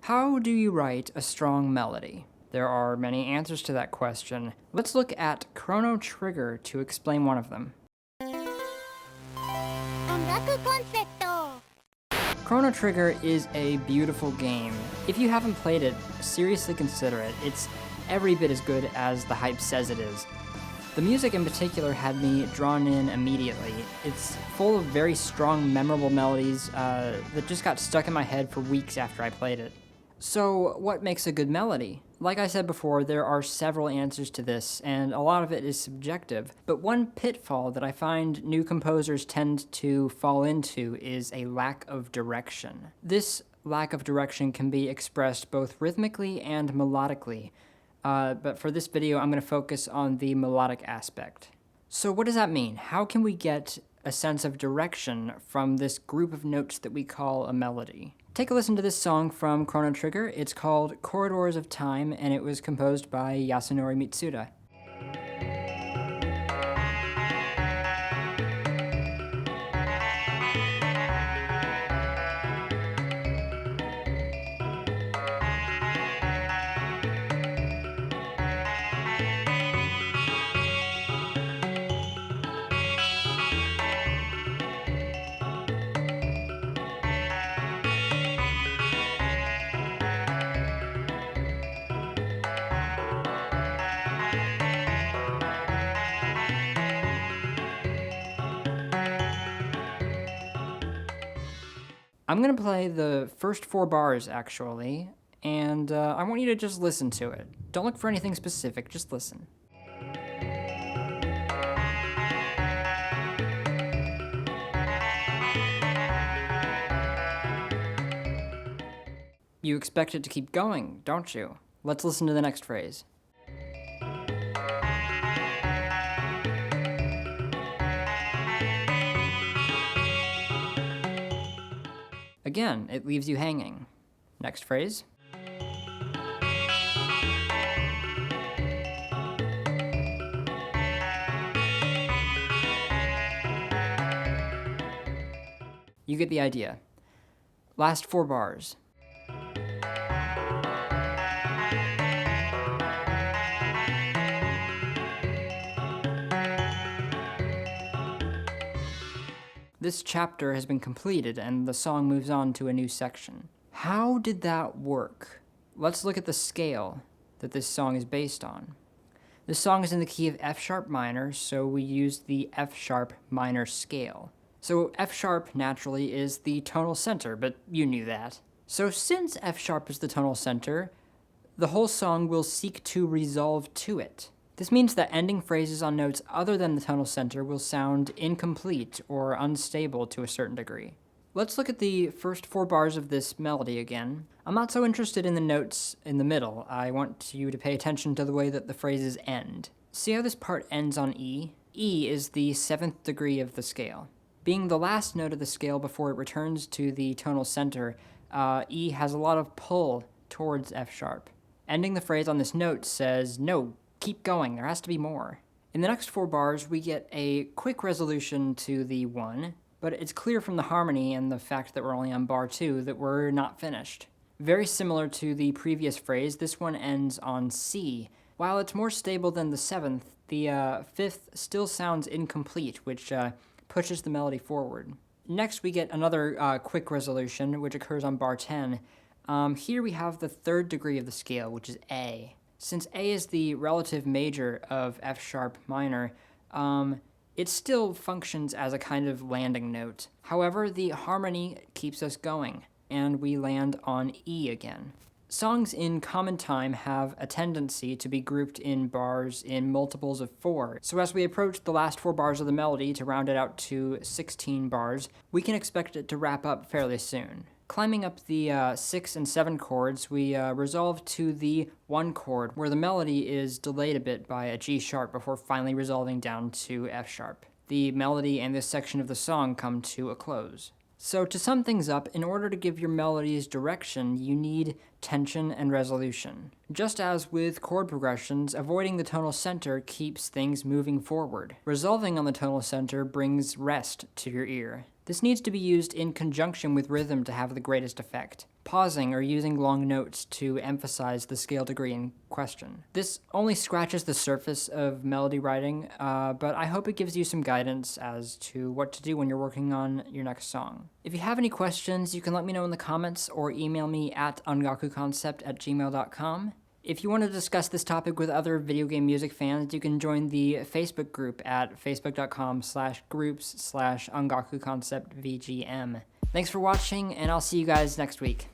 How do you write a strong melody? There are many answers to that question. Let's look at Chrono Trigger to explain one of them. Chrono Trigger is a beautiful game. If you haven't played it, seriously consider it. It's every bit as good as the hype says it is. The music in particular had me drawn in immediately. It's full of very strong, memorable melodies that just got stuck in my head for weeks after I played it. So, what makes a good melody? Like I said before, there are several answers to this, and a lot of it is subjective. But one pitfall that I find new composers tend to fall into is a lack of direction. This lack of direction can be expressed both rhythmically and melodically. But for this video, I'm going to focus on the melodic aspect. So what does that mean? How can we get a sense of direction from this group of notes that we call a melody? Take a listen to this song from Chrono Trigger. It's called Corridors of Time, and it was composed by Yasunori Mitsuda. I'm going to play the first 4 bars, actually, and I want you to just listen to it. Don't look for anything specific, just listen. You expect it to keep going, don't you? Let's listen to the next phrase. Again, it leaves you hanging. Next phrase. You get the idea. Last 4 bars. This chapter has been completed and the song moves on to a new section. How did that work? Let's look at the scale that this song is based on. This song is in the key of F sharp minor, so we used the F sharp minor scale. So F sharp naturally is the tonal center, but you knew that. So since F sharp is the tonal center, the whole song will seek to resolve to it. This means that ending phrases on notes other than the tonal center will sound incomplete or unstable to a certain degree. Let's look at the first 4 bars of this melody again. I'm not so interested in the notes in the middle. I want you to pay attention to the way that the phrases end. See how this part ends on E? E is the 7th degree of the scale. Being the last note of the scale before it returns to the tonal center, E has a lot of pull towards F sharp. Ending the phrase on this note says, no, keep going, there has to be more. In the next 4 bars, we get a quick resolution to the 1, but it's clear from the harmony and the fact that we're only on bar 2 that we're not finished. Very similar to the previous phrase, this one ends on C. While it's more stable than the 7th, the 5th still sounds incomplete, which pushes the melody forward. Next, we get another quick resolution, which occurs on bar 10. Here we have the 3rd degree of the scale, which is A. Since A is the relative major of F sharp minor, it still functions as a kind of landing note. However, the harmony keeps us going, and we land on E again. Songs in common time have a tendency to be grouped in bars in multiples of 4. So as we approach the last 4 bars of the melody to round it out to 16 bars, we can expect it to wrap up fairly soon. Climbing up the 6 and 7 chords, we resolve to the 1 chord, where the melody is delayed a bit by a G sharp before finally resolving down to F sharp. The melody and this section of the song come to a close. So to sum things up, in order to give your melodies direction, you need tension and resolution. Just as with chord progressions, avoiding the tonal center keeps things moving forward. Resolving on the tonal center brings rest to your ear. This needs to be used in conjunction with rhythm to have the greatest effect. pausing or using long notes to emphasize the scale degree in question. This only scratches the surface of melody writing, but I hope it gives you some guidance as to what to do when you're working on your next song. If you have any questions, you can let me know in the comments or email me at ongakuconcept@gmail.com. If you want to discuss this topic with other video game music fans, you can join the Facebook group at facebook.com/groups/ongakuconceptvgm. Thanks for watching, and I'll see you guys next week.